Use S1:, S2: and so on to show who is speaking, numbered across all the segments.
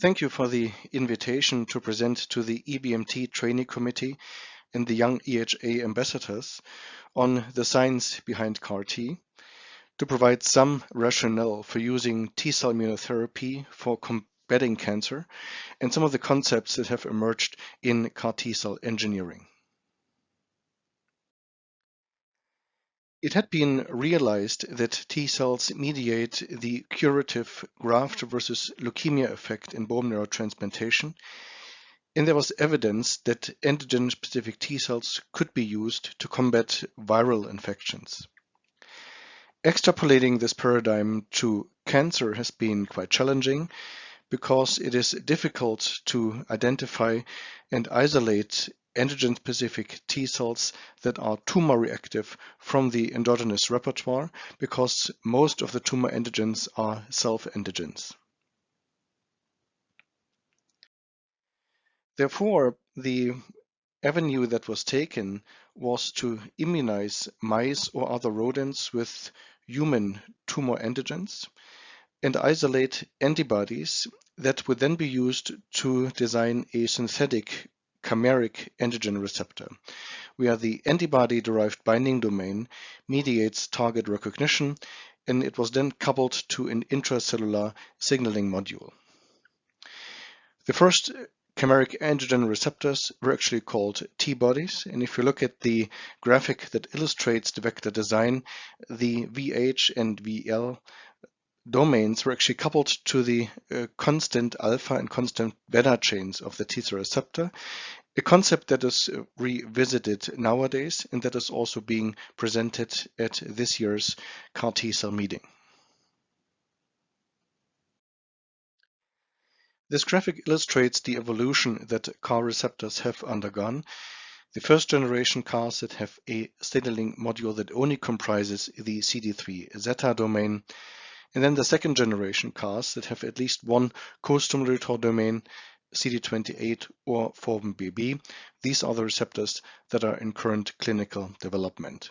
S1: Thank you for the invitation to present to the EBMT Trainee Committee and the YoungEHA ambassadors on the science behind CAR-T to provide some rationale for using T-cell immunotherapy for combating cancer and some of the concepts that have emerged in CAR-T cell engineering. It had been realized that T cells mediate the curative graft versus leukemia effect in bone marrow transplantation, and there was evidence that antigen-specific T cells could be used to combat viral infections. Extrapolating this paradigm to cancer has been quite challenging because it is difficult to identify and isolate antigen-specific T cells that are tumor reactive from the endogenous repertoire because most of the tumor antigens are self-antigens. Therefore, the avenue that was taken was to immunize mice or other rodents with human tumor antigens and isolate antibodies that would then be used to design a synthetic chimeric antigen receptor, where the antibody-derived binding domain mediates target recognition, and it was then coupled to an intracellular signaling module. The first chimeric antigen receptors were actually called T-bodies, and if you look at the graphic that illustrates the vector design, the VH and VL domains were actually coupled to the constant alpha and constant beta chains of the T-cell receptor, a concept that is revisited nowadays and that is also being presented at this year's CAR-T cell meeting. This graphic illustrates the evolution that CAR receptors have undergone. The first generation CARs that have a signaling module that only comprises the CD3 zeta domain, and then the second generation CARs that have at least one co-stimulator domain, CD28 or 4-1BB. These are the receptors that are in current clinical development.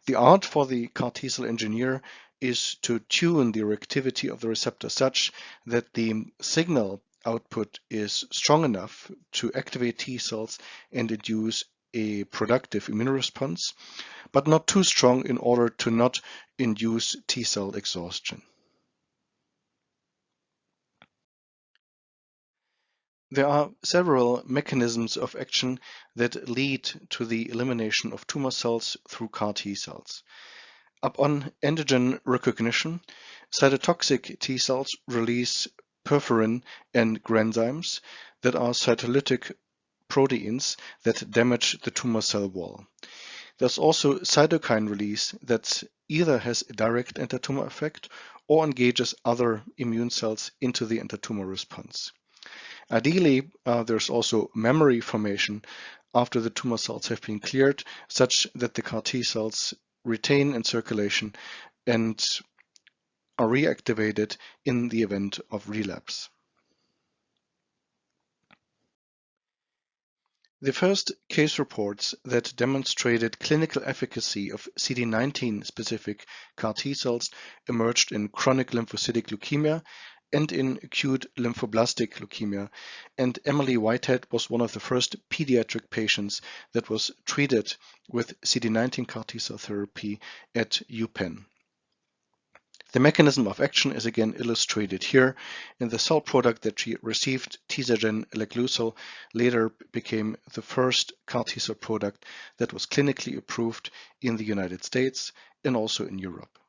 S1: The art for the CAR T-cell engineer is to tune the reactivity of the receptor such that the signal output is strong enough to activate T cells and induce a productive immune response, but not too strong in order to not induce T cell exhaustion. There are several mechanisms of action that lead to the elimination of tumor cells through CAR T cells. Upon antigen recognition, cytotoxic T cells release perforin and granzymes that are cytolytic proteins that damage the tumor cell wall. There's also cytokine release that either has a direct antitumor effect or engages other immune cells into the antitumor response. Ideally, there's also memory formation after the tumor cells have been cleared, such that the CAR T cells retain in circulation and are reactivated in the event of relapse. The first case reports that demonstrated clinical efficacy of CD19 specific CAR T cells emerged in chronic lymphocytic leukemia and in acute lymphoblastic leukemia, and Emily Whitehead was one of the first pediatric patients that was treated with CD19 CAR T cell therapy at UPenn. The mechanism of action is again illustrated here, and the cell product that she received, Tisagen Eleglusol, later became the first CAR T cell product that was clinically approved in the United States and also in Europe.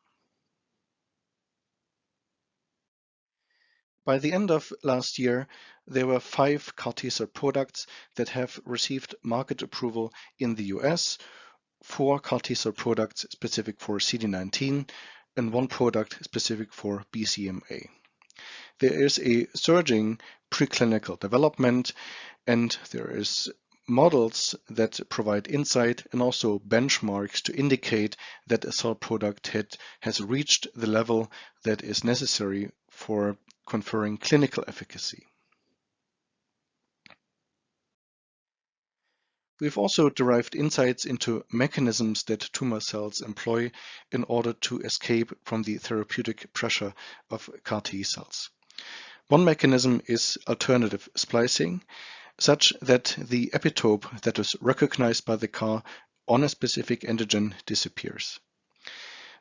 S1: By the end of last year, there were 5 CAR T cell products that have received market approval in the US, 4 CAR T cell products specific for CD19, and 1 product specific for BCMA. There is a surging preclinical development, and there is models that provide insight and also benchmarks to indicate that a cell product has reached the level that is necessary for conferring clinical efficacy. We've also derived insights into mechanisms that tumor cells employ in order to escape from the therapeutic pressure of CAR T cells. One mechanism is alternative splicing, such that the epitope that is recognized by the CAR on a specific antigen disappears.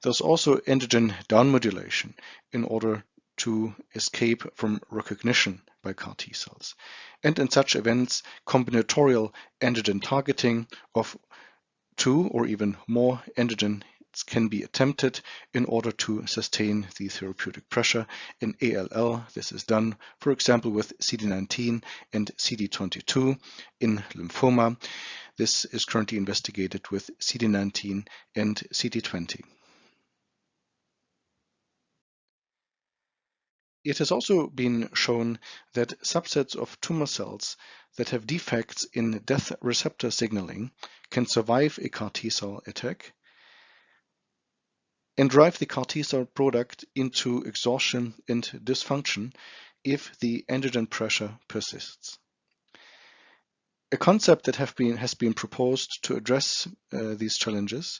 S1: There's also antigen downmodulation in order to escape from recognition by CAR T cells. And in such events, combinatorial antigen targeting of 2 or even more antigens can be attempted in order to sustain the therapeutic pressure. In ALL, this is done, for example, with CD19 and CD22. In lymphoma, this is currently investigated with CD19 and CD20. It has also been shown that subsets of tumor cells that have defects in death receptor signaling can survive a CAR T cell attack and drive the CAR T cell product into exhaustion and dysfunction if the antigen pressure persists. A concept that has been proposed to address these challenges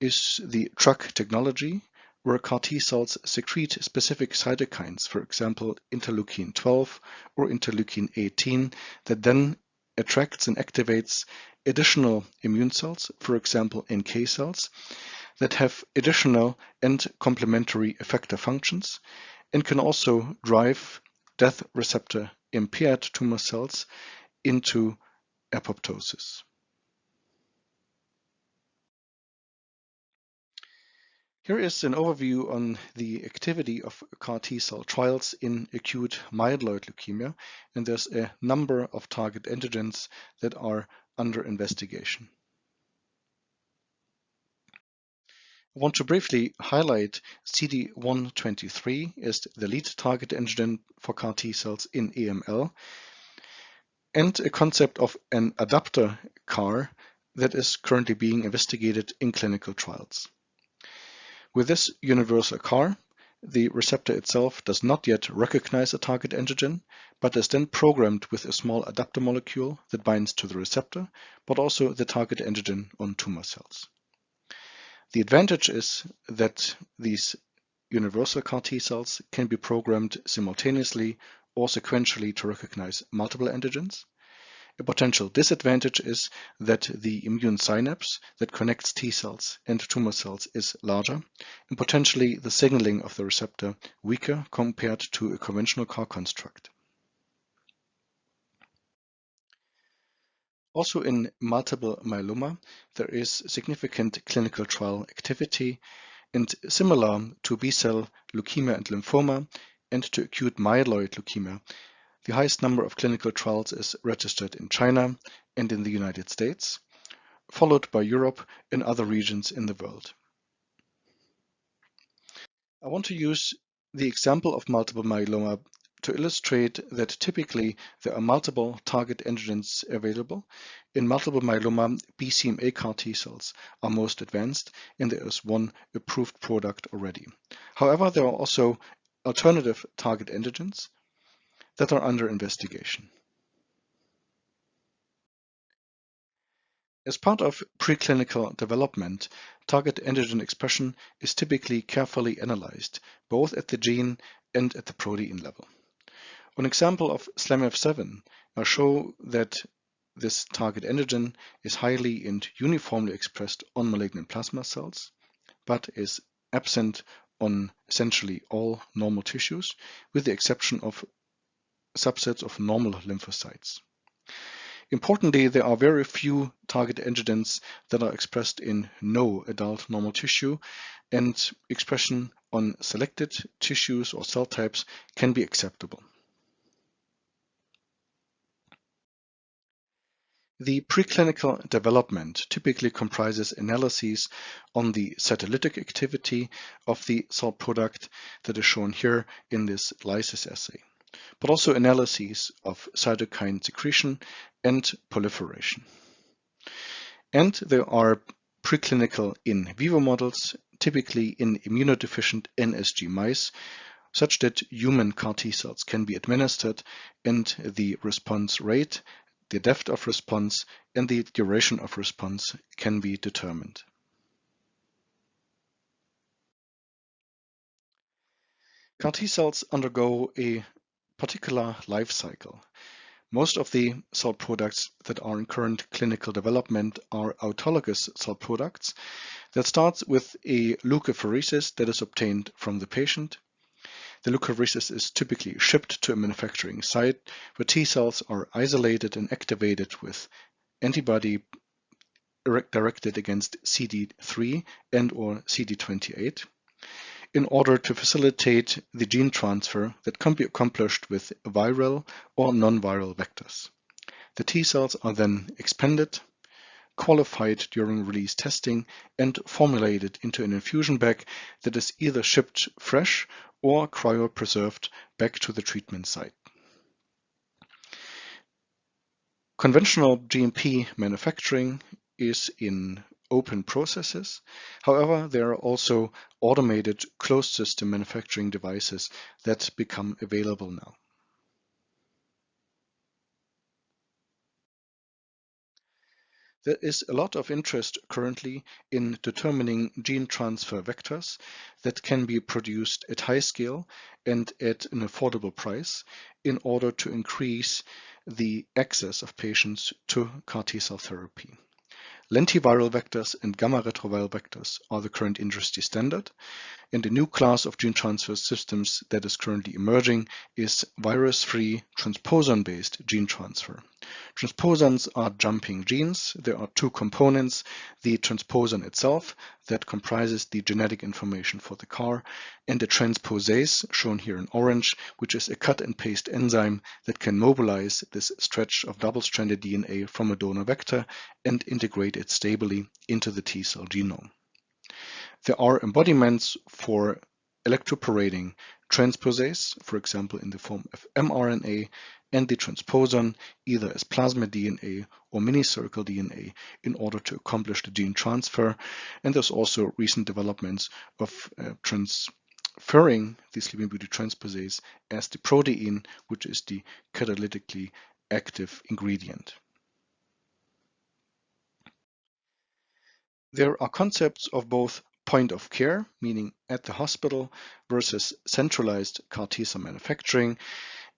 S1: is the TRuC technology, where CAR T cells secrete specific cytokines, for example, interleukin 12 or interleukin 18, that then attracts and activates additional immune cells, for example, NK cells, that have additional and complementary effector functions and can also drive death receptor impaired tumor cells into apoptosis. Here is an overview on the activity of CAR T cell trials in acute myeloid leukemia, and there's a number of target antigens that are under investigation. I want to briefly highlight CD123 as the lead target antigen for CAR T cells in AML, and a concept of an adapter CAR that is currently being investigated in clinical trials. With this universal CAR, the receptor itself does not yet recognize a target antigen, but is then programmed with a small adapter molecule that binds to the receptor, but also the target antigen on tumor cells. The advantage is that these universal CAR T cells can be programmed simultaneously or sequentially to recognize multiple antigens. A potential disadvantage is that the immune synapse that connects T cells and tumor cells is larger, and potentially the signaling of the receptor weaker compared to a conventional CAR construct. Also in multiple myeloma, there is significant clinical trial activity, and similar to B-cell leukemia and lymphoma and to acute myeloid leukemia, the highest number of clinical trials is registered in China and in the United States, followed by Europe and other regions in the world. I want to use the example of multiple myeloma to illustrate that typically there are multiple target antigens available. In multiple myeloma, BCMA CAR T cells are most advanced, and there is one approved product already. However, there are also alternative target antigens that are under investigation. As part of preclinical development, target antigen expression is typically carefully analyzed, both at the gene and at the protein level. An example of SLAMF7 I show that this target antigen is highly and uniformly expressed on malignant plasma cells, but is absent on essentially all normal tissues, with the exception of subsets of normal lymphocytes. Importantly, there are very few target antigens that are expressed in no adult normal tissue, and expression on selected tissues or cell types can be acceptable. The preclinical development typically comprises analyses on the cytolytic activity of the cell product that is shown here in this lysis assay, but also analyses of cytokine secretion and proliferation. And there are preclinical in vivo models, typically in immunodeficient NSG mice, such that human CAR T cells can be administered and the response rate, the depth of response, and the duration of response can be determined. CAR T cells undergo a particular life cycle. Most of the cell products that are in current clinical development are autologous cell products that starts with a leukapheresis that is obtained from the patient. The leukapheresis is typically shipped to a manufacturing site where T cells are isolated and activated with antibody directed against CD3 and or CD28 in order to facilitate the gene transfer that can be accomplished with viral or non-viral vectors. The T cells are then expanded, qualified during release testing, and formulated into an infusion bag that is either shipped fresh or cryopreserved back to the treatment site. Conventional GMP manufacturing is in open processes. However, there are also automated closed system manufacturing devices that become available now. There is a lot of interest currently in determining gene transfer vectors that can be produced at high scale and at an affordable price in order to increase the access of patients to CAR T-cell therapy. Lentiviral vectors and gamma retroviral vectors are the current industry standard, and a new class of gene transfer systems that is currently emerging is virus-free transposon-based gene transfer. Transposons are jumping genes. There are two components: the transposon itself that comprises the genetic information for the CAR, and the transposase, shown here in orange, which is a cut and paste enzyme that can mobilize this stretch of double-stranded DNA from a donor vector and integrate it stably into the T cell genome. There are embodiments for electroporating transposase, for example in the form of mRNA, and the transposon either as plasmid DNA or minicircle DNA in order to accomplish the gene transfer. And there's also recent developments of transferring the sleeping beauty transposase as the protein, which is the catalytically active ingredient. There are concepts of both point of care, meaning at the hospital, versus centralized CAR T-cell manufacturing,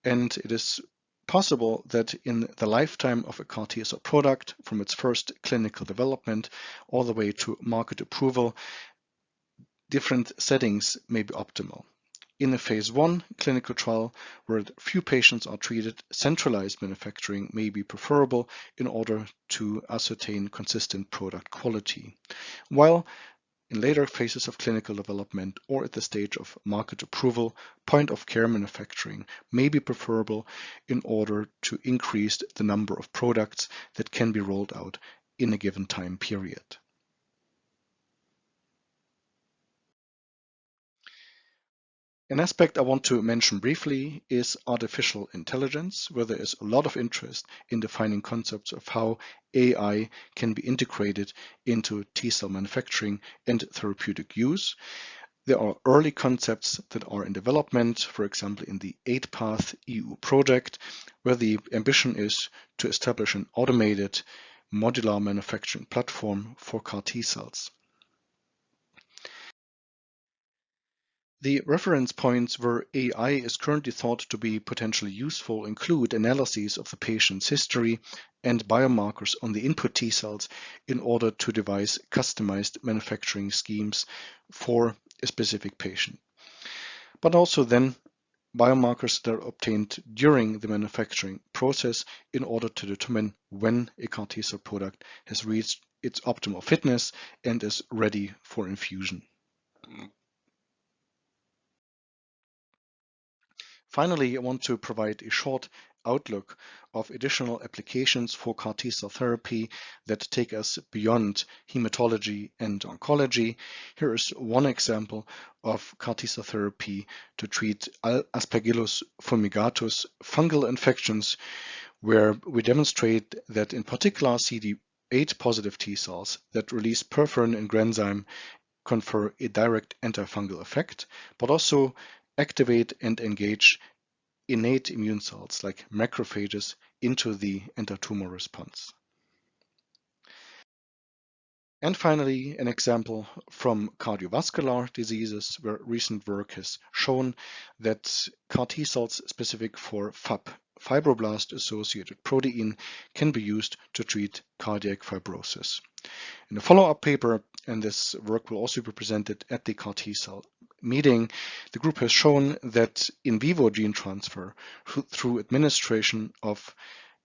S1: and it is possible that in the lifetime of a CAR T-cell product, from its first clinical development all the way to market approval, different settings may be optimal. In a phase 1 clinical trial where few patients are treated, centralized manufacturing may be preferable in order to ascertain consistent product quality, while in later phases of clinical development or at the stage of market approval, point-of-care manufacturing may be preferable in order to increase the number of products that can be rolled out in a given time period. An aspect I want to mention briefly is artificial intelligence, where there is a lot of interest in defining concepts of how AI can be integrated into T-cell manufacturing and therapeutic use. There are early concepts that are in development, for example in the 8-Path EU project, where the ambition is to establish an automated modular manufacturing platform for CAR T-cells. The reference points where AI is currently thought to be potentially useful include analyses of the patient's history and biomarkers on the input T cells in order to devise customized manufacturing schemes for a specific patient. But also then biomarkers that are obtained during the manufacturing process in order to determine when a CAR T cell product has reached its optimal fitness and is ready for infusion. Finally, I want to provide a short outlook of additional applications for CAR T-cell therapy that take us beyond hematology and oncology. Here is one example of CAR T-cell therapy to treat Aspergillus fumigatus fungal infections, where we demonstrate that in particular CD8 positive T cells that release perforin and granzyme confer a direct antifungal effect, but also activate and engage innate immune cells like macrophages into the antitumor response. And finally, an example from cardiovascular diseases where recent work has shown that CAR T cells specific for FAP, fibroblast-associated protein, can be used to treat cardiac fibrosis. In a follow-up paper, and this work will also be presented at the CAR T cell meeting, the group has shown that in vivo gene transfer through administration of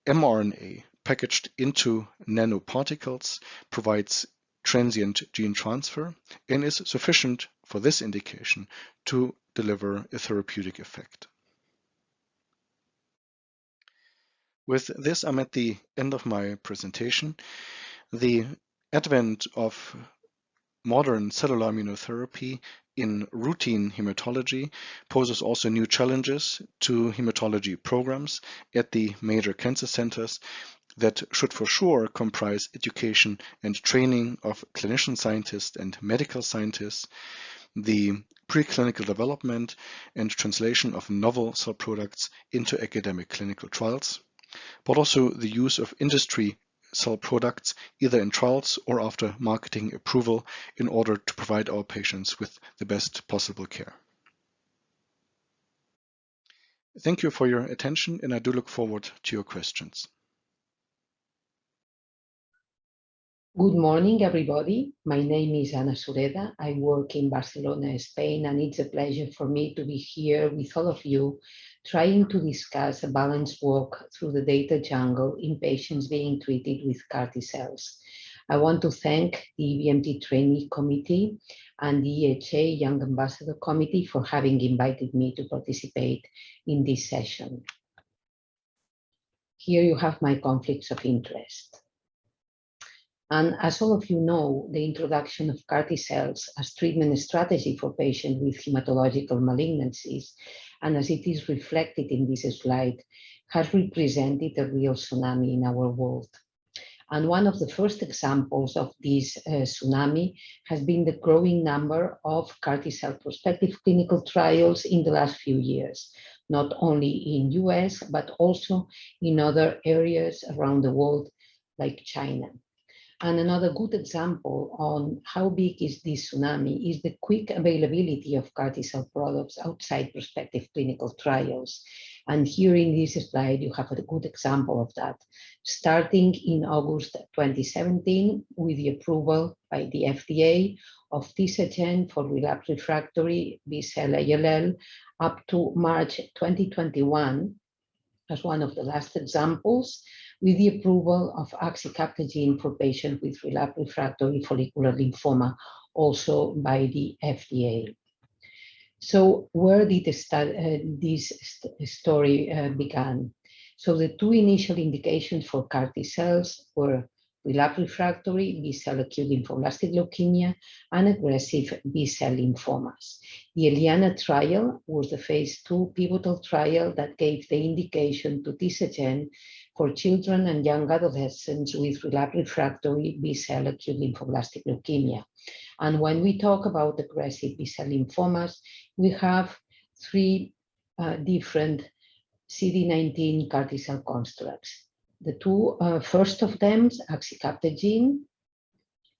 S1: mRNA packaged into nanoparticles provides transient gene transfer and is sufficient for this indication to deliver a therapeutic effect. With this, I'm at the end of my presentation. The advent of modern cellular immunotherapy in routine hematology poses also new challenges to hematology programs at the major cancer centers that should for sure comprise education and training of clinician scientists and medical scientists, the preclinical development and translation of novel cell products into academic clinical trials, but also the use of industry cell products either in trials or after marketing approval in order to provide our patients with the best possible care. Thank you for your attention, and I do look forward to your questions.
S2: Good morning, everybody. My name is Ana Sureda. I work in Barcelona, Spain, and it's a pleasure for me to be here with all of you, trying to discuss a balanced walk through the data jungle in patients being treated with CAR T cells. I want to thank the EBMT Trainee Committee and the EHA Young Ambassador Committee for having invited me to participate in this session. Here you have my conflicts of interest. And as all of you know, the introduction of CAR T cells as treatment strategy for patients with hematological malignancies, and as it is reflected in this slide, has represented a real tsunami in our world. And one of the first examples of this tsunami has been the growing number of CAR T cell prospective clinical trials in the last few years, not only in US, but also in other areas around the world, like China. And another good example on how big is this tsunami is the quick availability of CAR T cell products outside prospective clinical trials. And here in this slide, you have a good example of that. Starting in August 2017, with the approval by the FDA of Tisagen for relapsed refractory B-cell ALL, up to March 2021, as one of the last examples, with the approval of axicabtagene for patients with relapsed refractory follicular lymphoma, also by the FDA. So where did this story began? So the two initial indications for CAR T cells were relapsed refractory B-cell acute lymphoblastic leukemia and aggressive B-cell lymphomas. The ELIANA trial was the phase 2 pivotal trial that gave the indication to Tisagen for children and young adolescents with relapsed refractory B-cell acute lymphoblastic leukemia. And when we talk about aggressive B-cell lymphomas, we have three different CD19 CAR T cell constructs. The two first of them, axicabtagene,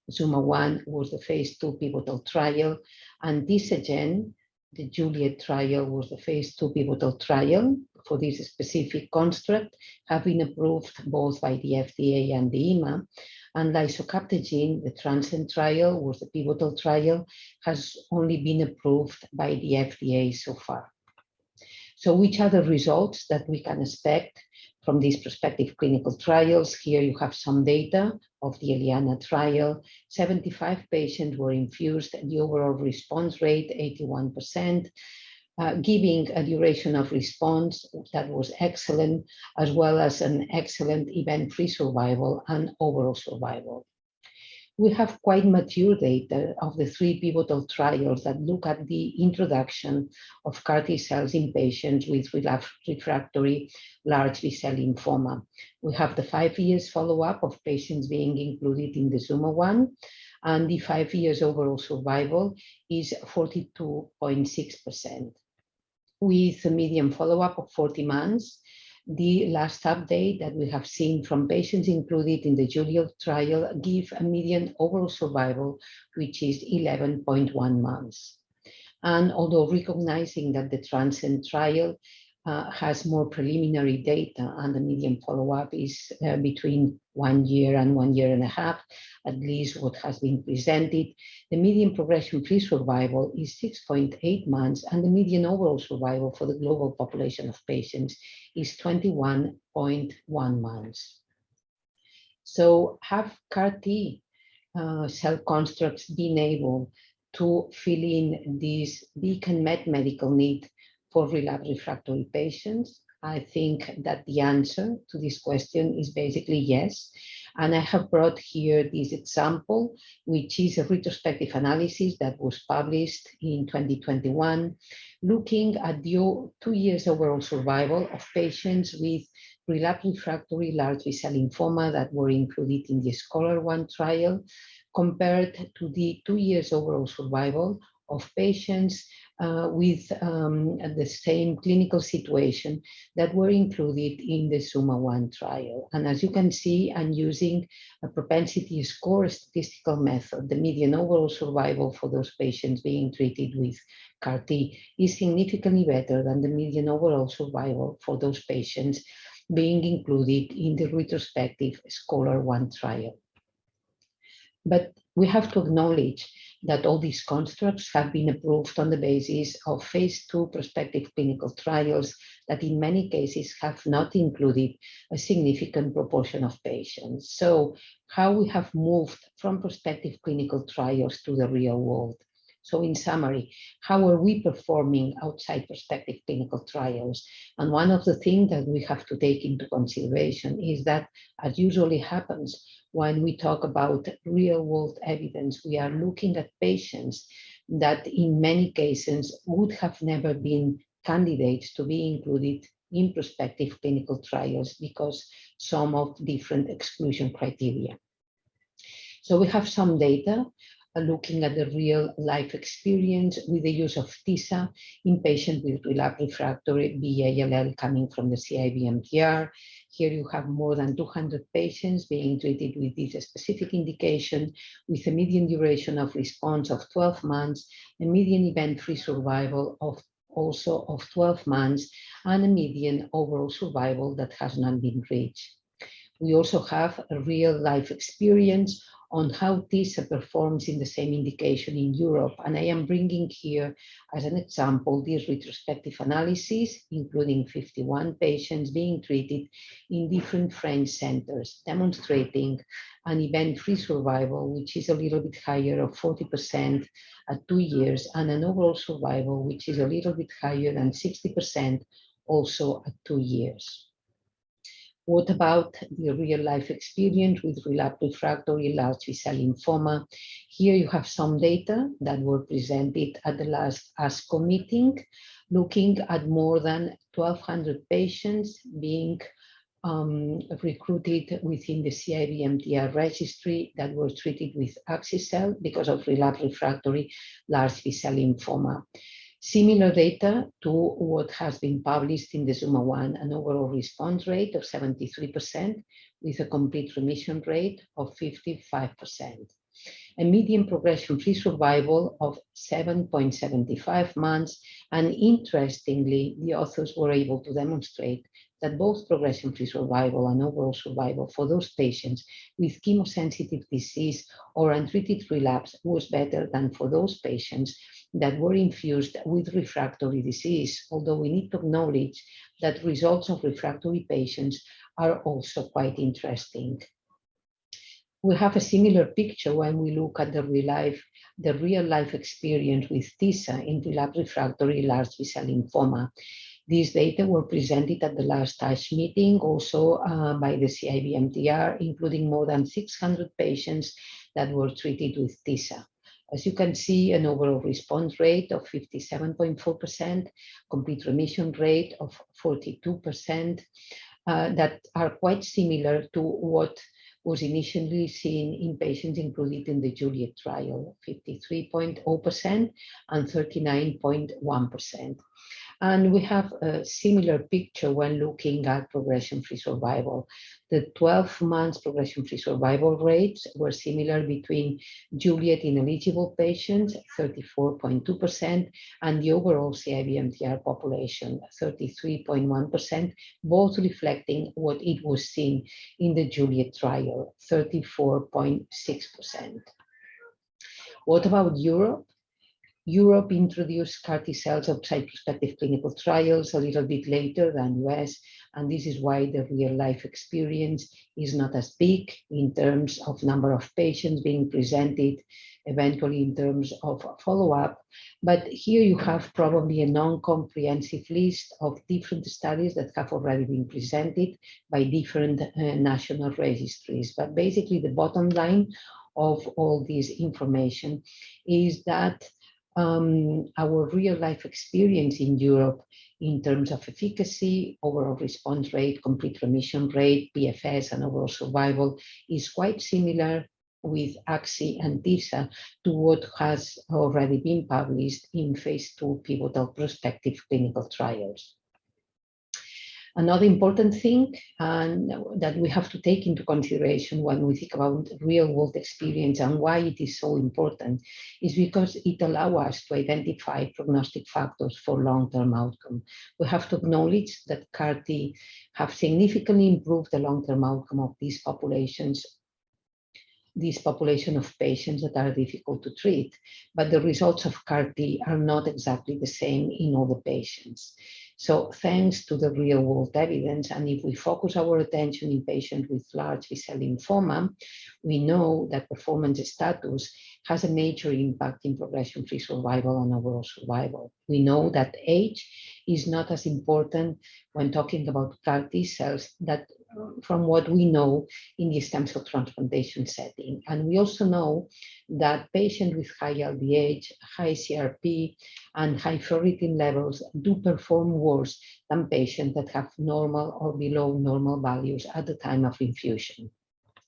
S2: ZUMA-1 was the phase 2 pivotal trial, and Tisagen, the Juliet trial, was the phase 2 pivotal trial for this specific construct, have been approved both by the FDA and the EMA. And lisocabtagene, the Transcend trial, was the pivotal trial, has only been approved by the FDA so far. So which are the results that we can expect from these prospective clinical trials? Here you have some data of the ELIANA trial. 75 patients were infused, and the overall response rate, 81%, giving a duration of response that was excellent, as well as an excellent event-free survival and overall survival. We have quite mature data of the three pivotal trials that look at the introduction of CAR T cells in patients with relapsed refractory large B-cell lymphoma. We have the 5 years follow-up of patients being included in the ZUMA-1, and the 5 years overall survival is 42.6%. With a median follow-up of 40 months, The last update that we have seen from patients included in the Juliet trial give a median overall survival, which is 11.1 months. And although recognizing that the Transcend trial has more preliminary data and the median follow-up is between 1 year and 1.5 years, at least what has been presented, the median progression-free survival is 6.8 months and the median overall survival for the global population of patients is 21.1 months. So have CAR-T cell constructs been able to fill in this big unmet medical need for relapsed refractory patients? I think that the answer to this question is basically yes. And I have brought here this example, which is a retrospective analysis that was published in 2021, looking at the 2 years overall survival of patients with relapsed refractory large B-cell lymphoma that were included in the SCHOLAR-1 trial, compared to the 2 years overall survival of patients with the same clinical situation that were included in the SUMA-1 trial. And as you can see, I'm using a propensity score statistical method. The median overall survival for those patients being treated with CAR-T is significantly better than the median overall survival for those patients being included in the retrospective SCHOLAR-1 trial. But we have to acknowledge that all these constructs have been approved on the basis of phase 2 prospective clinical trials that in many cases have not included a significant proportion of patients. So how we have moved from prospective clinical trials to the real world. So in summary, how are we performing outside prospective clinical trials? And one of the things that we have to take into consideration is that, as usually happens, when we talk about real-world evidence, we are looking at patients that in many cases would have never been candidates to be included in prospective clinical trials because some of different exclusion criteria. So we have some data looking at the real life experience with the use of TISA in patients with relapsed refractory B-ALL coming from the CIBMTR. Here you have more than 200 patients being treated with this specific indication with a median duration of response of 12 months, a median event-free survival of also of 12 months, and a median overall survival that has not been reached. We also have a real life experience on how TISA performs in the same indication in Europe. And I am bringing here as an example this retrospective analysis, including 51 patients being treated in different French centers, demonstrating an event-free survival, which is a little bit higher of 40% at 2 years, and an overall survival, which is a little bit higher than 60% also at 2 years. What about the real-life experience with relapsed refractory large B-cell lymphoma? Here you have some data that were presented at the last ASCO meeting, looking at more than 1,200 patients being recruited within the CIBMTR registry that were treated with axi-cel because of relapsed refractory large B-cell lymphoma. Similar data to what has been published in the ZUMA-1, an overall response rate of 73% with a complete remission rate of 55%. A median progression-free survival of 7.75 months, and interestingly, the authors were able to demonstrate that both progression-free survival and overall survival for those patients with chemosensitive disease or untreated relapse was better than for those patients that were infused with refractory disease, although we need to acknowledge that results of refractory patients are also quite interesting. We have a similar picture when we look at the real life experience with TISA in relapsed refractory large B-cell lymphoma. These data were presented at the last ASH meeting, also by the CIBMTR, including more than 600 patients that were treated with TISA. As you can see, an overall response rate of 57.4%, complete remission rate of 42%, that are quite similar to what was initially seen in patients included in the Juliet trial, 53.0% and 39.1%. And we have a similar picture when looking at progression-free survival. The 12 months progression-free survival rates were similar between Juliet ineligible patients, 34.2%, and the overall CIBMTR population, 33.1%, both reflecting what it was seen in the Juliet trial, 34.6%. What about Europe? Europe introduced CAR T cells outside prospective clinical trials a little bit later than US, and this is why the real-life experience is not as big in terms of number of patients being presented, eventually in terms of follow-up. But here you have probably a non-comprehensive list of different studies that have already been presented by different national registries. But basically the bottom line of all this information is that our real-life experience in Europe in terms of efficacy, overall response rate, complete remission rate, PFS, and overall survival is quite similar with AXI and TISA to what has already been published in phase 2 pivotal prospective clinical trials. Another important thing that we have to take into consideration when we think about real-world experience and why it is so important is because it allows us to identify prognostic factors for long-term outcome. We have to acknowledge that CAR-T have significantly improved the long-term outcome of these populations, this population of patients that are difficult to treat, but the results of CAR-T are not exactly the same in all the patients. So thanks to the real-world evidence, and if we focus our attention in patients with large B-cell lymphoma, we know that performance status has a major impact in progression-free survival and overall survival. We know that age is not as important when talking about CAR-T cells that from what we know in the stem cell transplantation setting. And we also know that patients with high LDH, high CRP, and high ferritin levels do perform worse than patients that have normal or below normal values at the time of infusion.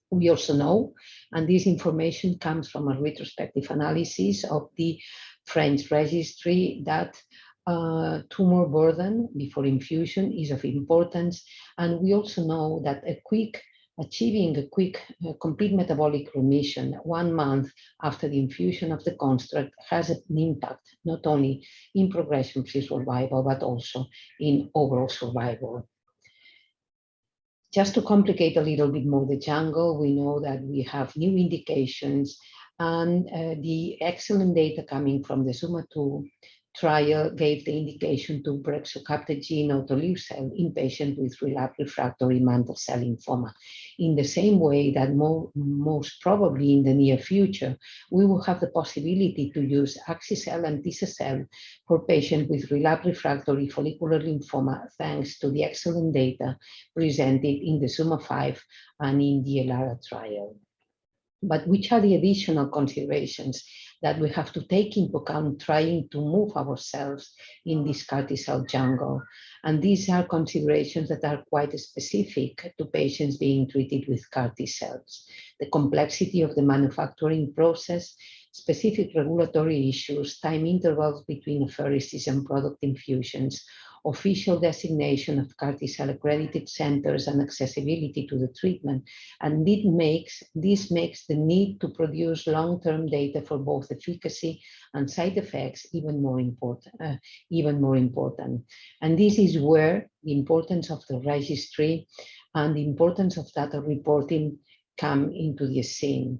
S2: We also know, and this information comes from a retrospective analysis of the French registry, that tumor burden before infusion is of importance, and we also know that achieving a quick complete metabolic remission 1 month after the infusion of the construct has an impact not only in progression-free survival but also in overall survival. Just to complicate a little bit more the jungle, we know that we have new indications, and the excellent data coming from the ZUMA-2 trial gave the indication to brexucabtagene gene autoleucel in patients with relapsed refractory mantle cell lymphoma. In the same way that most probably in the near future, we will have the possibility to use axi-cel and TISA-cel for patients with relapsed refractory follicular lymphoma, thanks to the excellent data presented in the ZUMA-5 and in the ELARA trial. But which are the additional considerations that we have to take into account trying to move ourselves in this CAR-T cell jungle? And these are considerations that are quite specific to patients being treated with CAR-T cells. The complexity of the manufacturing process, specific regulatory issues, time intervals between apheresis and product infusions, official designation of CAR-T cell accredited centers and accessibility to the treatment. And this makes the need to produce long-term data for both efficacy and side effects even more important. And this is where the importance of the registry and the importance of data reporting come into the scene.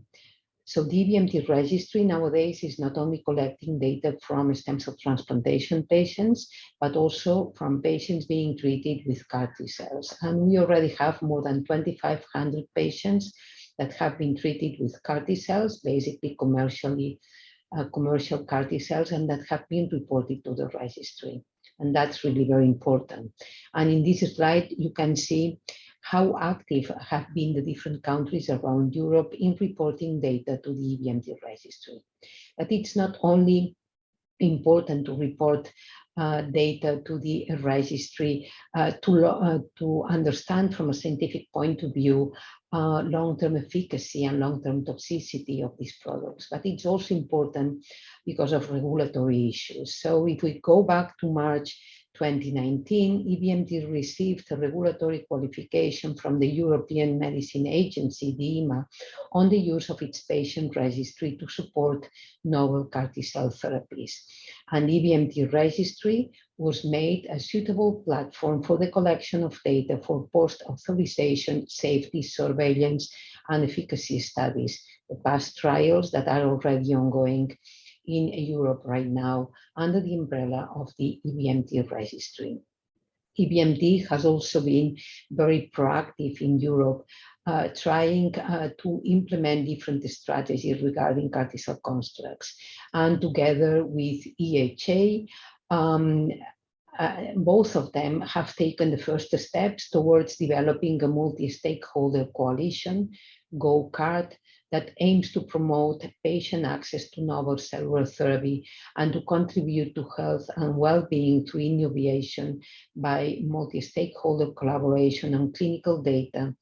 S2: So the EBMT registry nowadays is not only collecting data from stem cell transplantation patients, but also from patients being treated with CAR-T cells. And we already have more than 2,500 patients that have been treated with CAR-T cells, basically commercial CAR-T cells, and that have been reported to the registry. And that's really very important. And in this slide, you can see how active have been the different countries around Europe in reporting data to the EBMT registry. But it's not only important to report data to the registry to understand from a scientific point of view long-term efficacy and long-term toxicity of these products, but it's also important because of regulatory issues. So if we go back to March 2019, EBMT received a regulatory qualification from the European Medicine Agency, the EMA, on the use of its patient registry to support novel CAR T-cell therapies. And EBMT registry was made a suitable platform for the collection of data for post-authorization, safety, surveillance, and efficacy studies, the past trials that are already ongoing in Europe right now under the umbrella of the EBMT registry. EBMT has also been very proactive in Europe, trying to implement different strategies regarding CAR T-cell constructs. And together with EHA, both of them have taken the first steps towards developing a multi-stakeholder coalition, GoCART, that aims to promote patient access to novel cellular therapy and to contribute to health and well-being through innovation by multi-stakeholder collaboration on clinical data,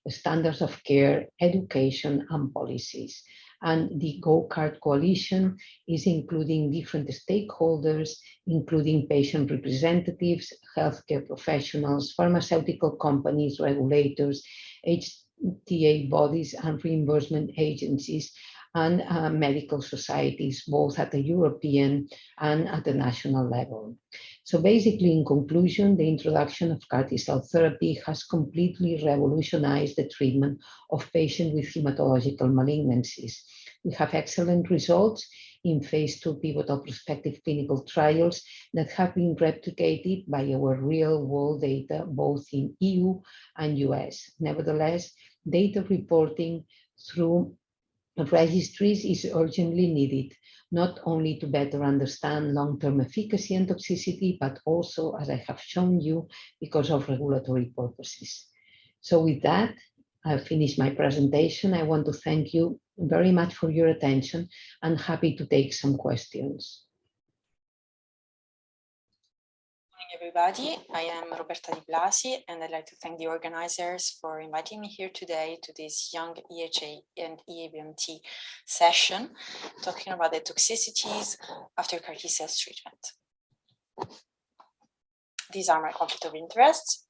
S2: standards of care, education, and policies. And the GoCART coalition is including different stakeholders, including patient representatives, healthcare professionals, pharmaceutical companies, regulators, HTA bodies and reimbursement agencies, and medical societies, both at the European and at the national level. So basically, in conclusion, the introduction of CAR T-cell therapy has completely revolutionized the treatment of patients with hematological malignancies. We have excellent results in phase 2 pivotal prospective clinical trials that have been replicated by our real-world data, both in EU and US. Nevertheless, data reporting through registries is urgently needed, not only to better understand long-term efficacy and toxicity, but also, as I have shown you, because of regulatory purposes. So with that, I've finished my presentation. I want to thank you very much for your attention and happy to take some questions.
S3: Everybody, I am Roberta Di Blasi, and I'd like to thank the organizers for inviting me here today to this YoungEHA and EBMT session, talking about the toxicities after CAR T-cell treatment. These are my conflict of interests.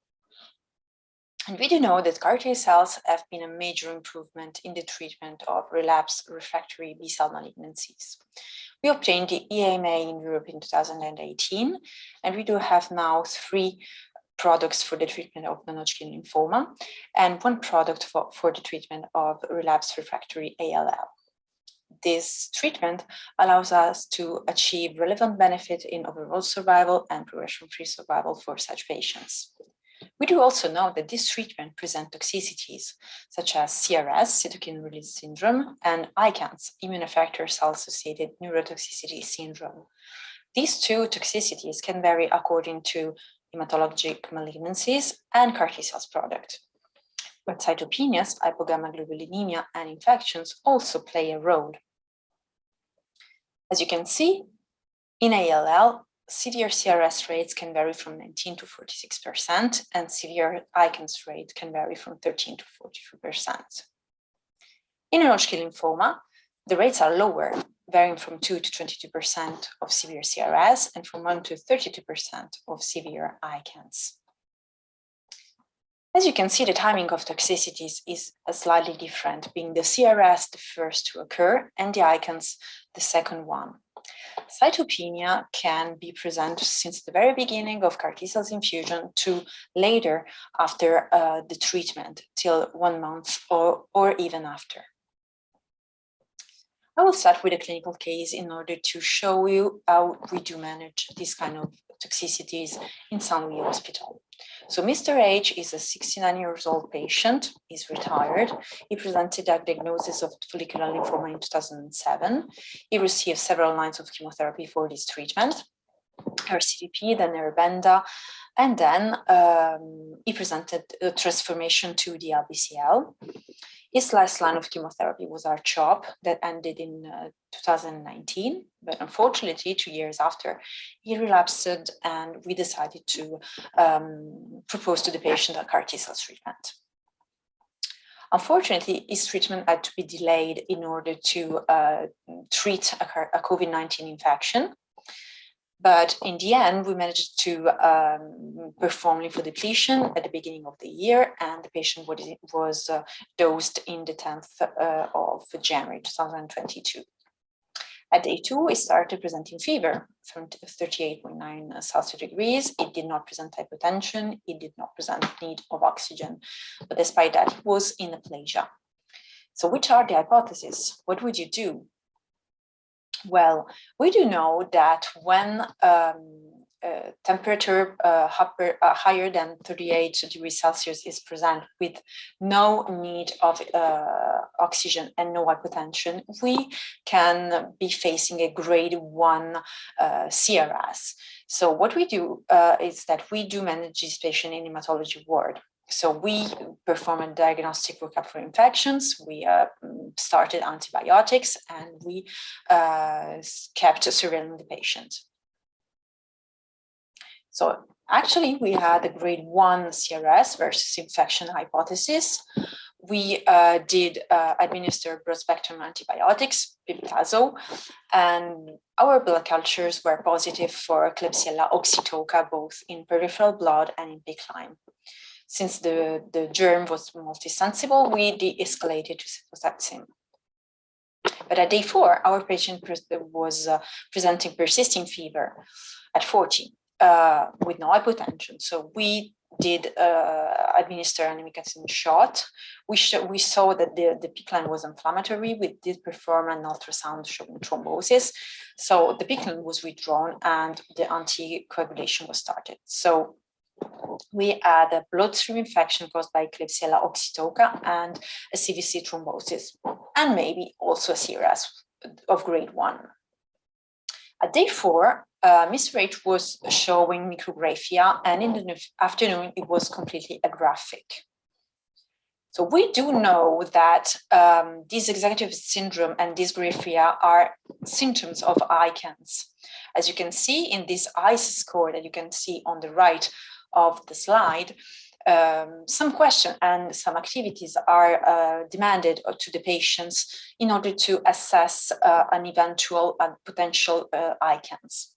S3: And we do know that CAR T-cells have been a major improvement in the treatment of relapsed refractory B-cell malignancies. We obtained the EMA in Europe in 2018, and we do have now 3 products for the treatment of non-Hodgkin lymphoma and 1 product for the treatment of relapsed refractory ALL. This treatment allows us to achieve relevant benefit in overall survival and progression-free survival for such patients. We do also know that this treatment presents toxicities such as CRS, cytokine release syndrome, and ICANS, immune effector cell-associated neurotoxicity syndrome. These 2 toxicities can vary according to hematologic malignancies and CAR T-cells product. But cytopenias, hypogammaglobulinemia, and infections also play a role. As you can see, in ALL, severe CRS rates can vary from 19 to 46%, and severe ICANS rate can vary from 13 to 43%. In non-Hodgkin lymphoma, the rates are lower, varying from 2 to 22% of severe CRS and from 1 to 32% of severe ICANS. As you can see, the timing of toxicities is slightly different, being the CRS the first to occur and the ICANS the second one. Cytopenia can be present since the very beginning of CAR T-cells infusion to later after the treatment, till 1 month or even after. I will start with a clinical case in order to show you how we do manage these kind of toxicities in St. Louis Hospital. So Mr. H is a 69-year-old patient. He's retired. He presented a diagnosis of follicular lymphoma in 2007. He received several lines of chemotherapy for this treatment, RCDP, then Erbenda, and then he presented a transformation to the LBCL. His last line of chemotherapy was R-CHOP that ended in 2019, but unfortunately 2 years after, he relapsed and we decided to propose to the patient a CAR T-cell treatment. Unfortunately, his treatment had to be delayed in order to treat a COVID-19 infection. But in the end, we managed to perform lymphodepletion at the beginning of the year, and the patient was dosed in the 10th of January 2022. At day 2, it started presenting fever from 38.9 Celsius degrees. It did not present hypotension. It did not present need of oxygen. But despite that, it was in aplasia. So which are the hypotheses? What would you do? Well, we do know that when temperature higher than 38 degrees Celsius is present with no need of oxygen and no hypotension, we can be facing a grade 1 CRS. So what we do is that we do manage this patient in hematology ward. So we perform a diagnostic workup for infections, we started antibiotics, and we kept surveilling the patient. So actually, we had a grade 1 CRS versus infection hypothesis. We did administer broad-spectrum antibiotics, pibitazo, and our blood cultures were positive for Klebsiella oxytoca, both in peripheral blood and in PICC line. Since the germ was multisensible, we de-escalated to cefotaxime. But at day 4, our patient was presenting persisting fever at 40 with no hypotension. So we did administer an amikacin shot. We saw that the PICC line was inflammatory. We did perform an ultrasound showing thrombosis. So the PICC line was withdrawn and the anticoagulation was started. So we had a bloodstream infection caused by Klebsiella oxytoca and a CVC thrombosis, and maybe also a CRS of grade 1. At day 4, Mr. H was showing micrographia, and in the afternoon, it was completely agraphic. So we do know that this executive syndrome and dysgraphia are symptoms of ICANS. As you can see in this ICE score that you can see on the right of the slide, some questions and some activities are demanded to the patients in order to assess an eventual and potential ICANS.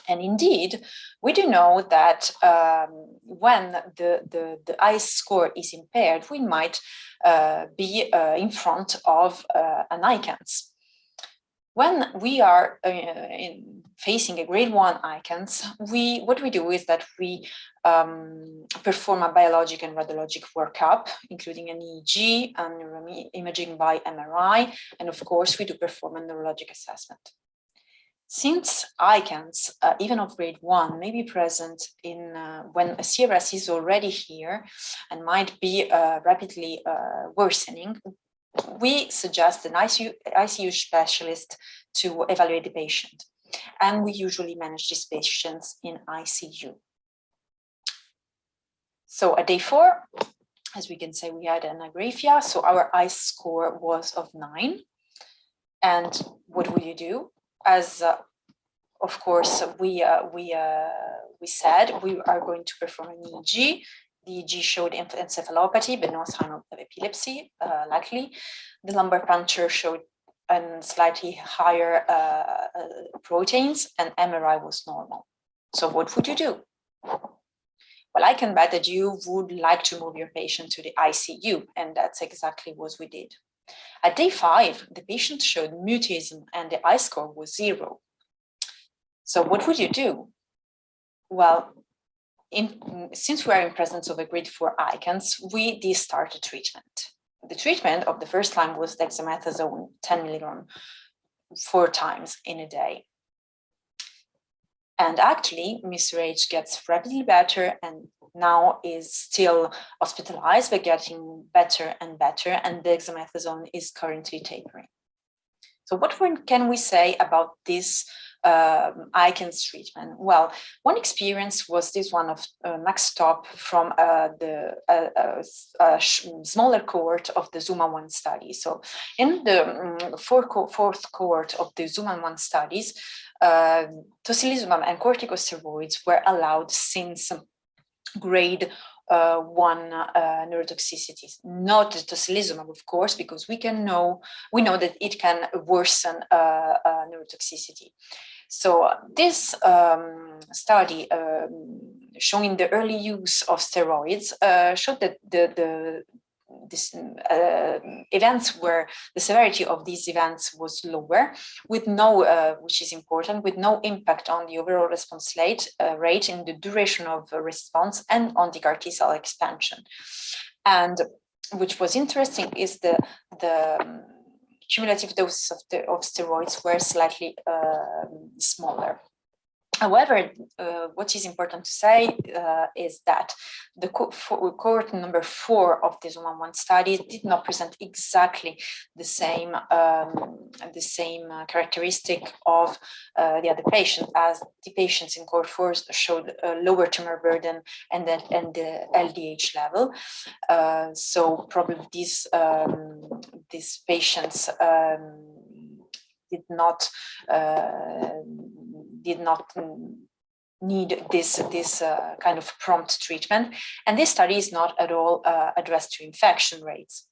S3: And indeed, we do know that when the ICE score is impaired, we might be in front of an ICANS. When we are facing a grade 1 ICANS, what we do is that we perform a biologic and radiologic workup, including an EEG and neuroimaging by MRI, and of course, we do perform a neurologic assessment. Since ICANS, even of grade 1, may be present in when a CRS is already here and might be rapidly worsening, we suggest an ICU specialist to evaluate the patient. And we usually manage these patients in ICU. So at day 4, as we can say, we had an agraphia. So our ICE score was of 9. And what will you do? As of course, we said we are going to perform an EEG. The EEG showed encephalopathy, but no sign of epilepsy, likely. The lumbar puncture showed slightly higher proteins, and MRI was normal. So what would you do? Well, I can bet that you would like to move your patient to the ICU, and that's exactly what we did. At day 5, the patient showed mutism and the I score was 0. So what would you do? Well, since we are in presence of a grade 4 ICANS, we did start a treatment. The treatment of the first line was dexamethasone 10 milligram 4 times in a day. And actually, Mr. H gets rapidly better and now is still hospitalized, but getting better and better, and dexamethasone is currently tapering. So what can we say about this ICANS treatment? Well, one experience was this one of Max Top from the smaller cohort of the ZUMA-1 study. So in the fourth cohort of the ZUMA-1 studies, tocilizumab and corticosteroids were allowed since grade 1 neurotoxicities, not the tocilizumab, of course, because we know that it can worsen neurotoxicity. So this study showing the early use of steroids showed that this events where the severity of these events was lower, with no, which is important, with no impact on the overall response rate in the duration of response and on the CAR T cell expansion. And which was interesting is the cumulative doses of steroids were slightly smaller. However, what is important to say is that the cohort number 4 of this 1-1 study did not present exactly the same characteristic of the other patient, as the patients in cohort 4 showed a lower tumor burden and the LDH level. So probably these patients did not need this kind of prompt treatment, and this study is not at all addressed to infection rates.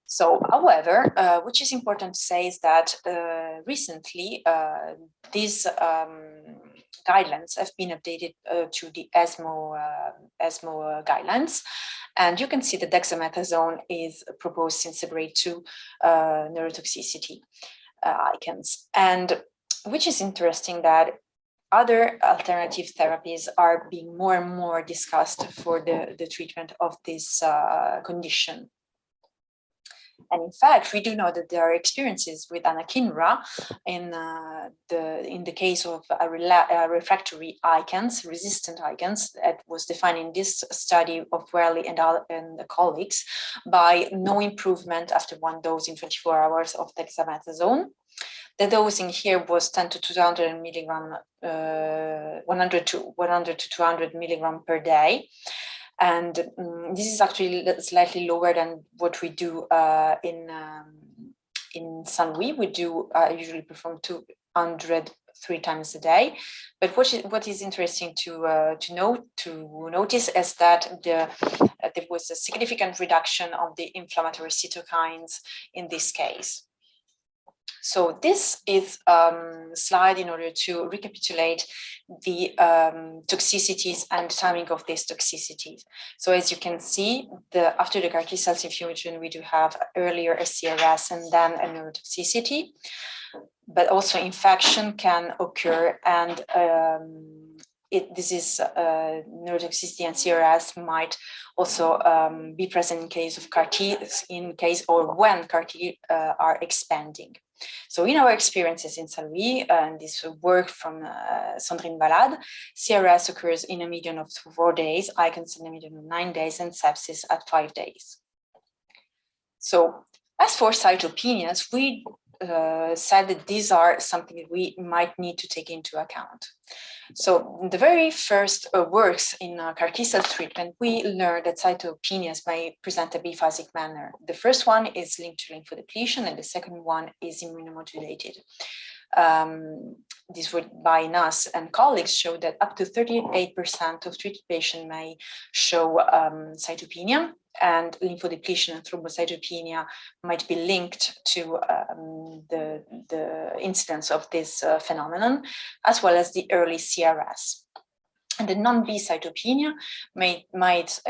S3: So, however, which is important to say is that recently these guidelines have been updated to the ESMO guidelines, and you can see that dexamethasone is proposed since the grade 2 neurotoxicity icons, and which is interesting that other alternative therapies are being more and more discussed for the treatment of this condition. And in fact, we do know that there are experiences with anakinra in the case of refractory ICANS, resistant ICANS, that was defined in this study of Werley and colleagues by no improvement after one dose in 24 hours of dexamethasone. The dosing here was 10 to 200 milligram, 100 to 200 milligram per day. And this is actually slightly lower than what we do in Saint Louis. We do usually perform 200 3 times a day. But what is interesting to notice is that there was a significant reduction of the inflammatory cytokines in this case. So this is a slide in order to recapitulate the toxicities and timing of these toxicities. So as you can see, after the CAR T cells infusion, we do have earlier a CRS and then a neurotoxicity, but also infection can occur, and this is neurotoxicity and CRS might also be present in case of CAR T, in case or when CAR T are expanding. So in our experiences in Saint Louis, and this work from Sandrine Balade, CRS occurs in a median of 4 days, ICANS in a median of 9 days, and sepsis at 5 days. So as for cytopenias, we said that these are something that we might need to take into account. So the very first works in CAR T cell treatment, we learned that cytopenias may present a biphasic manner. The first one is linked to lymphodepletion, and the second one is immunomodulated. This would by Nas and colleagues show that up to 38% of treated patients may show cytopenia, and lymphodepletion and thrombocytopenia might be linked to the incidence of this phenomenon, as well as the early CRS. And the non-B cytopenia might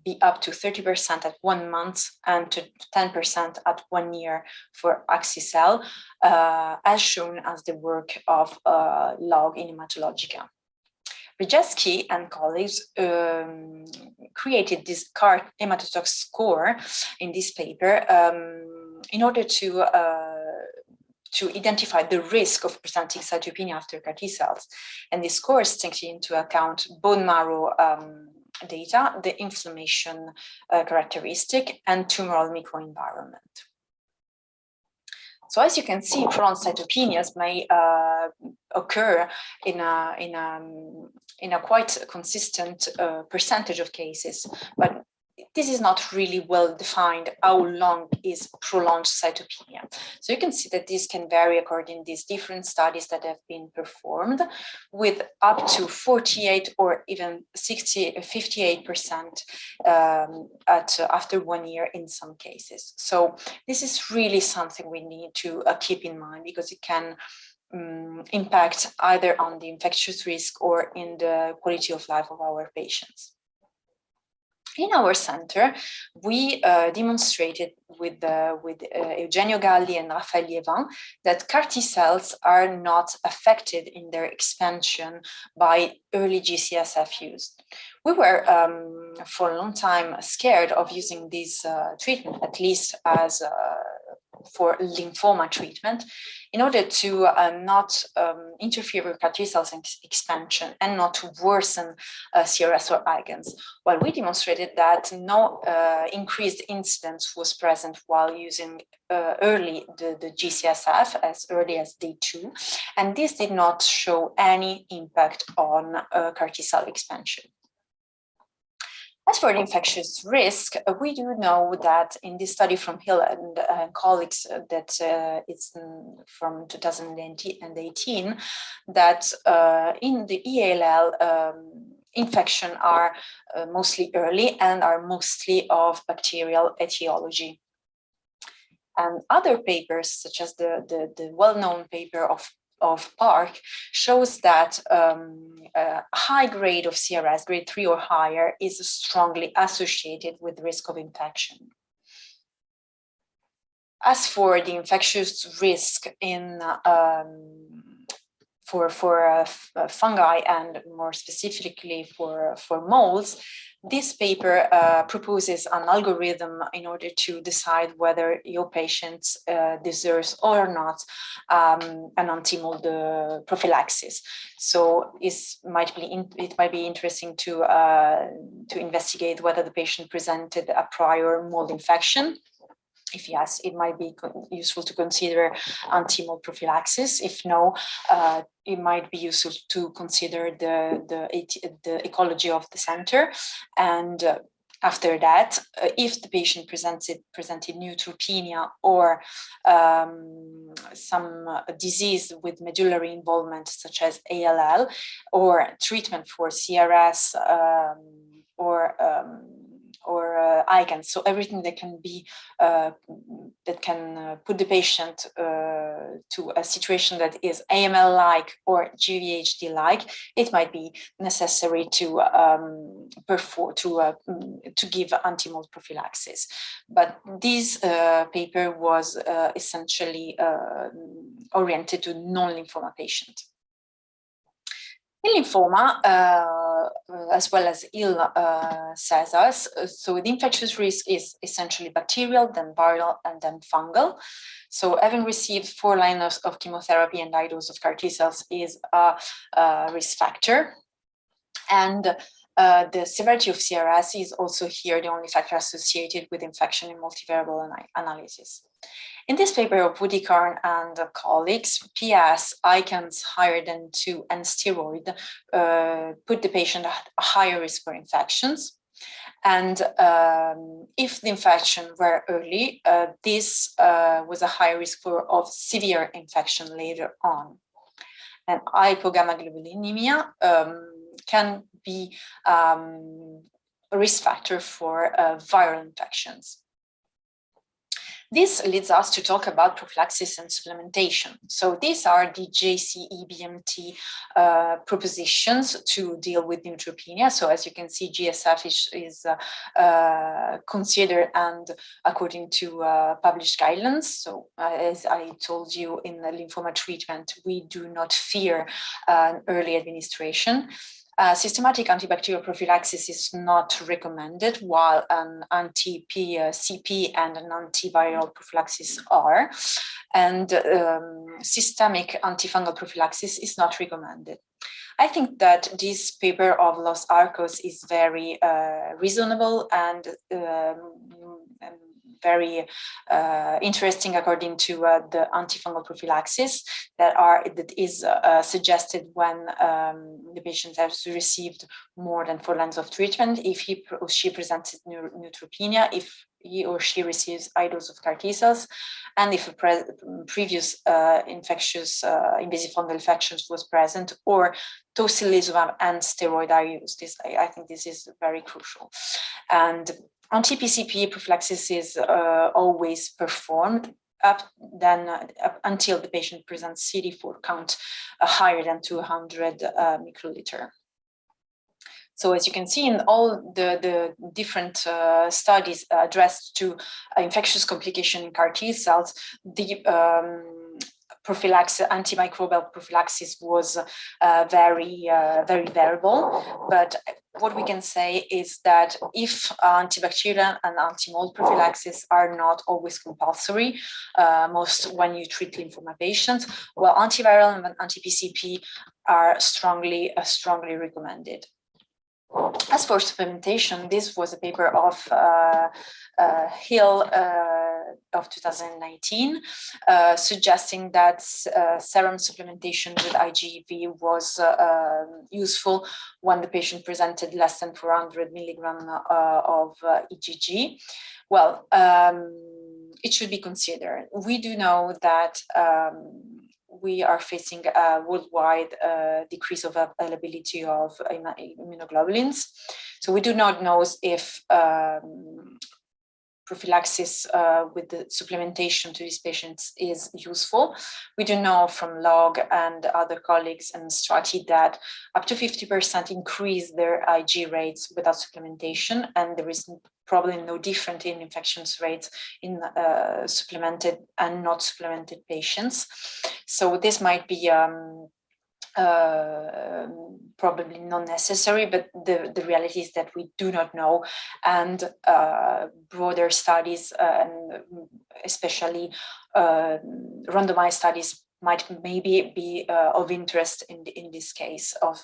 S3: be up to 30% at 1 month and to 10% at 1 year for axi-cell, as shown as the work of Log in Hematologica. Brzezinski and colleagues created this CAR hematotox score in this paper in order to identify the risk of presenting cytopenia after CAR T cells. And this scores takes into account bone marrow data, the inflammation characteristic, and tumoral microenvironment. So as you can see, prolonged cytopenias may occur in a quite consistent percentage of cases, but this is not really well defined how long is prolonged cytopenia. So you can see that this can vary according to these different studies that have been performed, with up to 48 or even 58% after 1 year in some cases. So this is really something we need to keep in mind, because it can impact either on the infectious risk or in the quality of life of our patients. In our center, we demonstrated with Eugenio Galli and Raphaël Liévin that CAR T cells are not affected in their expansion by early G-CSF use. We were for a long time scared of using this treatment, at least as for lymphoma treatment, in order to not interfere with CAR T cells expansion and not to worsen CRS or IgANs. While we demonstrated that no increased incidence was present while using early the G-CSF as early as day 2, and this did not show any impact on CAR T cell expansion. As for the infectious risk, we do know that in this study from Hill and colleagues that it's from 2018, that in the EALL, infection are mostly early and are mostly of bacterial etiology. And other papers, such as the well-known paper of Park, shows that a high grade of CRS, grade 3 or higher, is strongly associated with risk of infection. As for the infectious risk in for fungi and more specifically for molds, this paper proposes an algorithm in order to decide whether your patient deserves or not an anti-mold prophylaxis. So it might be interesting to investigate whether the patient presented a prior mold infection. If yes, it might be useful to consider anti-mold prophylaxis. If no, it might be useful to consider the ecology of the center. And after that, if the patient presented neutropenia or some disease with medullary involvement, such as ALL, or treatment for CRS or IgAN, so everything that can be that can put the patient to a situation that is AML-like or GVHD-like, it might be necessary to give anti-mold prophylaxis. But this paper was essentially oriented to non-lymphoma patients. In lymphoma, as well as Hill says us, so the infectious risk is essentially bacterial, then viral, and then fungal. So having received 4 lines of chemotherapy and high dose of CAR T cells is a risk factor. And the severity of CRS is also here the only factor associated with infection in multivariable analysis. In this paper of Hudecek and colleagues, PS, ICANS higher than 2, and steroid put the patient at a higher risk for infections. And if the infection were early, this was a high risk of severe infection later on. And hypogammaglobulinemia can be a risk factor for viral infections. This leads us to talk about prophylaxis and supplementation. So these are the JC EBMT propositions to deal with neutropenia. So as you can see, GSF is considered and according to published guidelines. So as I told you in the lymphoma treatment, we do not fear early administration. Systematic antibacterial prophylaxis is not recommended, while an anti-CP and an antiviral prophylaxis are, and systemic antifungal prophylaxis is not recommended. I think that this paper of Los Arcos is very reasonable and very interesting according to the antifungal prophylaxis that is suggested when the patient has received more than 4 lines of treatment, if he or she presents neutropenia, if he or she receives high dose of CAR T cells, and if a previous infectious invasive fungal infections was present, or tocilizumab and steroid are used. I think this is very crucial. And anti-PCP prophylaxis is always performed until the patient presents CD4 count higher than 200 microliter. So as you can see in all the different studies addressed to infectious complication in CAR T cells, the prophylaxis, antimicrobial prophylaxis was very variable. But what we can say is that if antibacterial and anti-mold prophylaxis are not always compulsory, most when you treat lymphoma patients, well, antiviral and anti-PCP are strongly recommended. As for supplementation, this was a paper of Hill of 2019, suggesting that serum supplementation with IgV was useful when the patient presented less than 400 milligram of IgG. Well, it should be considered. We do know that we are facing a worldwide decrease of availability of immunoglobulins. So we do not know if prophylaxis with the supplementation to these patients is useful. We do know from Log and other colleagues and Strati that up to 50% increase their IG rates without supplementation, and there is probably no difference in infections rates in supplemented and not supplemented patients. So this might be probably not necessary, but the reality is that we do not know, and broader studies and especially randomized studies might maybe be of interest in this case of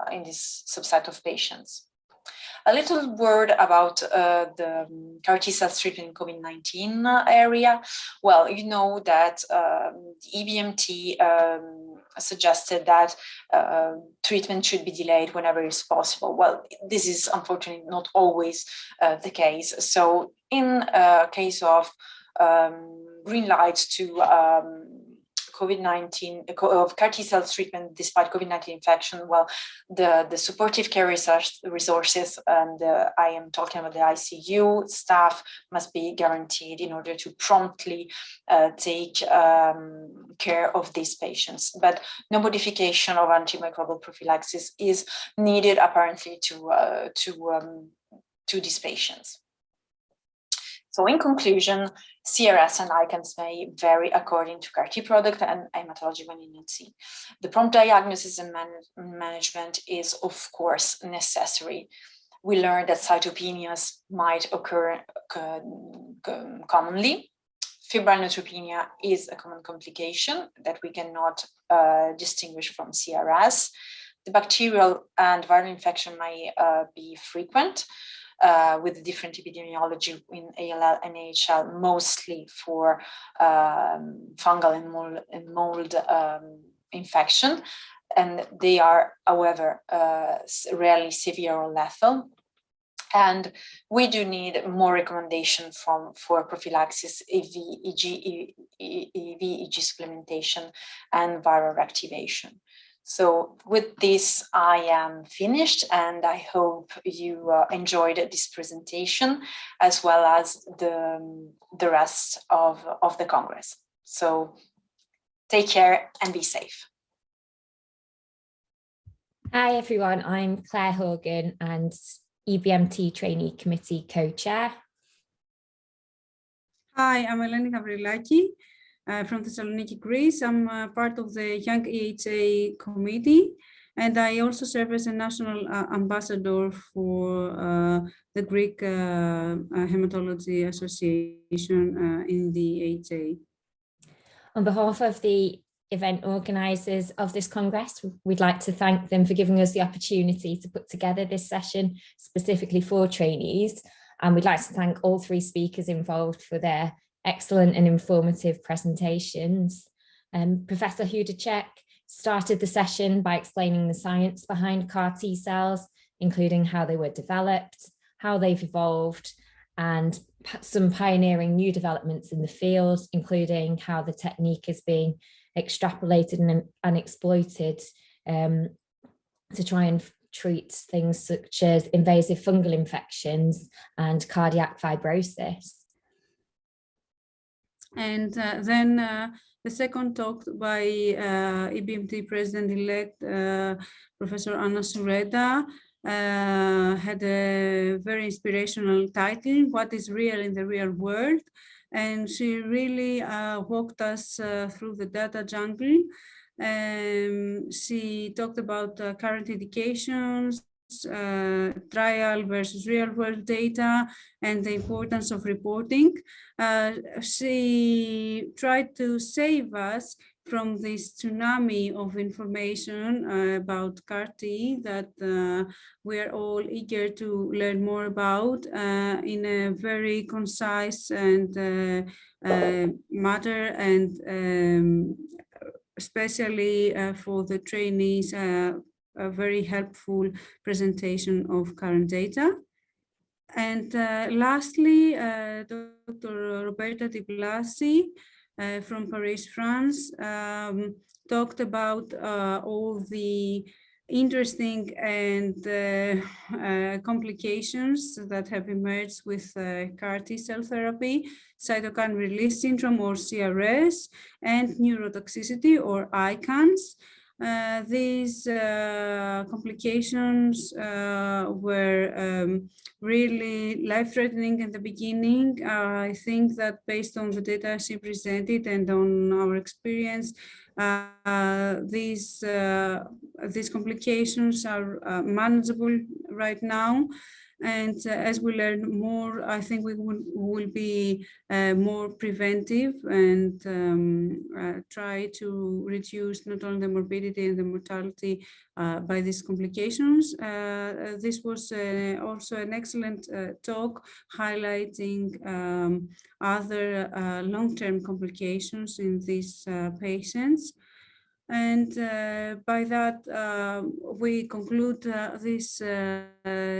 S3: in this subset of patients. A little word about the CAR T cell treatment in COVID-19 area. Well, you know that EBMT suggested that treatment should be delayed whenever it's possible. Well, this is unfortunately not always the case. So in case of green light to COVID-19 of CAR T cell treatment despite COVID-19 infection, well, the supportive care resources, and I am talking about the ICU staff, must be guaranteed in order to promptly take care of these patients. But no modification of antimicrobial prophylaxis is needed apparently to these patients. So in conclusion, CRS and ICANS may vary according to CAR T product and hematology malignancy. The prompt diagnosis and management is, of course, necessary. We learned that cytopenias might occur commonly. Febrile neutropenia is a common complication that we cannot distinguish from CRS. The bacterial and viral infection may be frequent. With different epidemiology in ALL and AHL, mostly for fungal and mold infection. And they are, however, rarely severe or lethal. And we do need more recommendation for prophylaxis, EV, EG supplementation, and viral reactivation. So with this, I am finished, and I hope you enjoyed this presentation as well as the rest of the Congress. So take care and be safe.
S4: Hi everyone, I'm Claire Horgan and EBMT Trainee Committee Co-Chair.
S5: Hi, I'm Eleni Gavriilaki. From Thessaloniki, Greece. I'm part of the YoungEHA committee, and I also serve as a national ambassador for the Greek Hematology Association in the HA.
S4: On behalf of the event organisers of this Congress, we'd like to thank them for giving us the opportunity to put together this session specifically for trainees. And we'd like to thank all three speakers involved for their excellent and informative presentations. Professor Hudecek started the session by explaining the science behind CAR T cells, including how they were developed, how they've evolved, and some pioneering new developments in the field, including how the technique is being extrapolated and exploited to try and treat things such as invasive fungal infections and cardiac fibrosis.
S5: And then the second talk by EBMT President-elect Professor Anna Sureda had a very inspirational title, What is Real in the Real World? And she really walked us through the data jungle. She talked about current indications, trial versus real world data, and the importance of reporting. She tried to save us from this tsunami of information about CAR-T that we are all eager to learn more about in a very concise and matter, and especially for the trainees, a very helpful presentation of current data. And lastly, Dr. Roberta Di Blasi from Paris, France, talked about all the interesting and complications that have emerged with CAR-T cell therapy, cytokine release syndrome or CRS, and neurotoxicity or ICANS. These complications were really life-threatening in the beginning. I think that based on the data she presented and on our experience, these complications are manageable right now. And as we learn more, I think we will be more preventive and try to reduce not only the morbidity and the mortality by these complications. This was also an excellent talk highlighting other long-term complications in these patients. And by that, we conclude this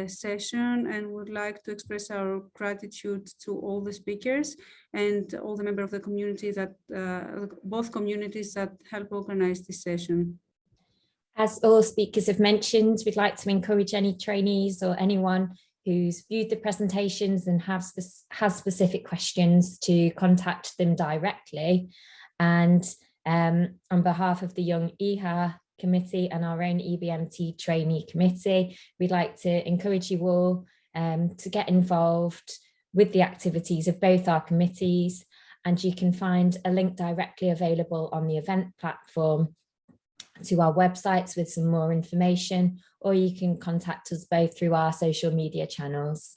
S5: session and would like to express our gratitude to all the speakers and all the members of the community that, both communities that help organize this session.
S4: As all speakers have mentioned, we'd like to encourage any trainees or anyone who's viewed the presentations and has specific questions to contact them directly. And on behalf of the YoungEHA committee and our own EBMT trainee committee, we'd like to encourage you all to get involved with the activities of both our committees, and you can find a link directly available on the event platform to our websites with some more information, or you can contact us both through our social media channels.